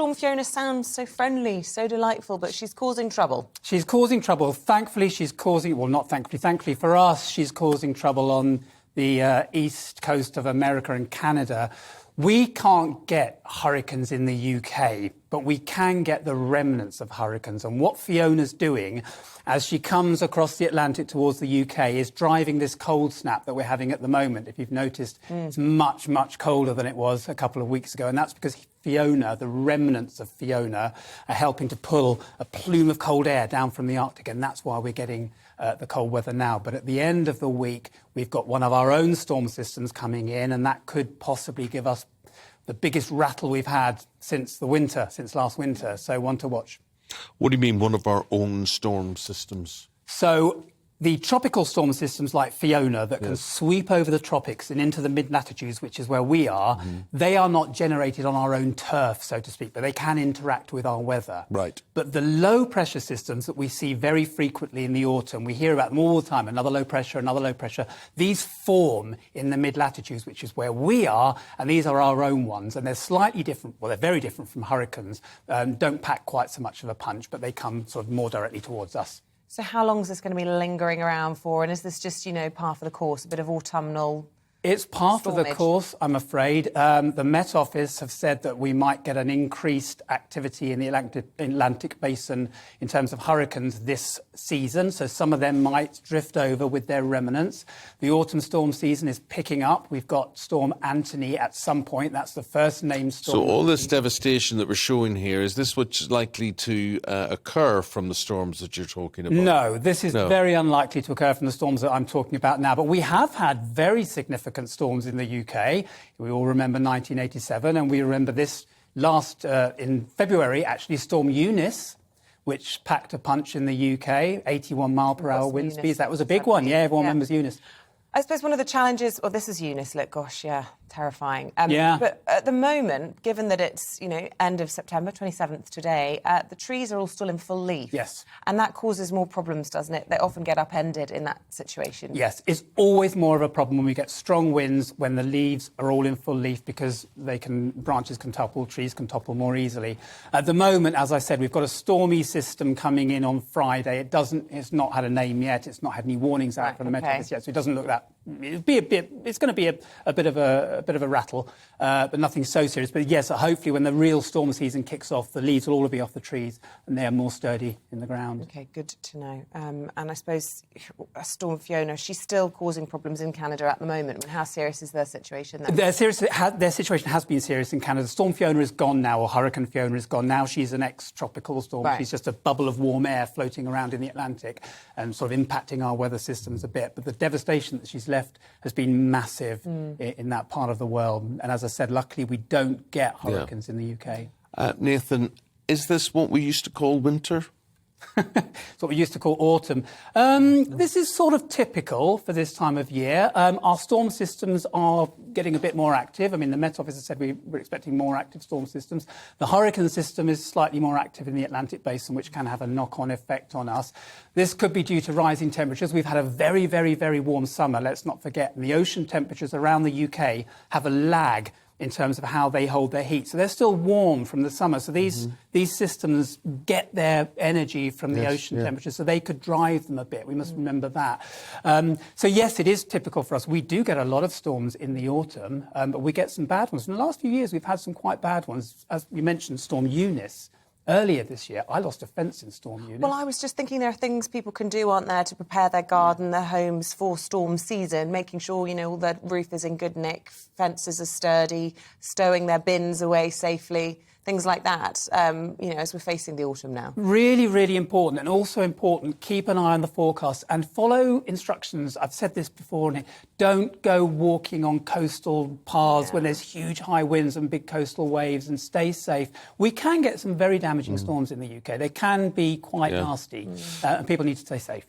Storm Fiona sounds so friendly, so delightful, but she's causing trouble. She's causing trouble. Thankfully, she's causing... Well, not thankfully. Thankfully for us, she's causing trouble on the east coast of America and Canada. We can't get hurricanes in the UK, but we can get the remnants of hurricanes. And what Fiona's doing as she comes across the Atlantic towards the UK is driving this cold snap that we're having at the moment. If you've noticed, it's much, much colder than it was a couple of weeks ago. And that's because Fiona, the remnants of Fiona, are helping to pull a plume of cold air down from the Arctic. And that's why we're getting the cold weather now. But at the end of the week, we've got one of our own storm systems coming in, and that could possibly give us the biggest rattle we've had since last winter. So one to watch. What do you mean, one of our own storm systems? So the tropical storm systems like Fiona that can sweep over the tropics and into the mid-latitudes, which is where we are, they are not generated on our own turf, so to speak, but they can interact with our weather. Right. But the low-pressure systems that we see very frequently in the autumn, we hear about them all the time, another low pressure, these form in the mid-latitudes, which is where we are, and these are our own ones, and they're slightly different, well, they're very different from hurricanes, don't pack quite so much of a punch, but they come sort of more directly towards us. So how long is this going to be lingering around for? And is this just, par for the course, a bit of autumnal? It's part of the course, I'm afraid. The Met Office have said that we might get an increased activity in the Atlantic basin in terms of hurricanes this season. So some of them might drift over with their remnants. The autumn storm season is picking up. We've got Storm Anthony at some point. That's the first named storm. So all this devastation that we're showing here, is this what's likely to occur from the storms that you're talking about? No, this is very unlikely to occur from the storms that I'm talking about now. But we have had very significant storms in the UK. We all remember 1987, and we remember this last, in February, actually, Storm Eunice, which packed a punch in the UK, 81-mile-per-hour wind speeds. That was a big one. Yeah, everyone remembers Eunice. I suppose one of the challenges... Well, this is Eunice. Look, gosh, yeah, terrifying. Yeah. But at the moment, given that it's, end of September, 27th today, the trees are all still in full leaf. Yes. And that causes more problems, doesn't it? They often get upended in that situation. Yes, it's always more of a problem when we get strong winds, when the leaves are all in full leaf, because branches can topple, trees can topple more easily. At the moment, as I said, we've got a stormy system coming in on Friday. It's not had a name yet. It's not had any warnings out from the Met Office yet, so it doesn't look that... It's going to be a bit of a rattle, but nothing so serious. But yes, hopefully when the real storm season kicks off, the leaves will all be off the trees and they are more sturdy in the ground. OK, good to know. And I suppose Storm Fiona, she's still causing problems in Canada at the moment. How serious is their situation then? Their situation has been serious in Canada. Storm Fiona is gone now, or Hurricane Fiona is gone now. She's an ex-tropical storm. Right. She's just a bubble of warm air floating around in the Atlantic and sort of impacting our weather systems a bit. But the devastation that she's left has been massive in that part of the world. And as I said, luckily we don't get hurricanes in the UK. Nathan, is this what we used to call winter? It's what we used to call autumn. This is sort of typical for this time of year. Our storm systems are getting a bit more active. I mean, the Met Office has said we're expecting more active storm systems. The hurricane system is slightly more active in the Atlantic basin, which can have a knock-on effect on us. This could be due to rising temperatures. We've had a very, very, very warm summer, let's not forget. And the ocean temperatures around the UK have a lag in terms of how they hold their heat. So they're still warm from the summer. So these systems get their energy from the ocean temperatures, so they could drive them a bit. We must remember that. So yes, it is typical for us. We do get a lot of storms in the autumn, but we get some bad ones. In the last few years, we've had some quite bad ones. As we mentioned, Storm Eunice. Earlier this year, I lost a fence in Storm Eunice. Well, I was just thinking there are things people can do, aren't there, to prepare their garden, their homes for storm season, making sure, all the roof is in good nick, fences are sturdy, stowing their bins away safely, things like that, as we're facing the autumn now. Really, really important. And also important, keep an eye on the forecast and follow instructions. I've said this before, don't go walking on coastal paths when there's huge high winds and big coastal waves, and stay safe. We can get some very damaging storms in the UK. They can be quite nasty, and people need to stay safe.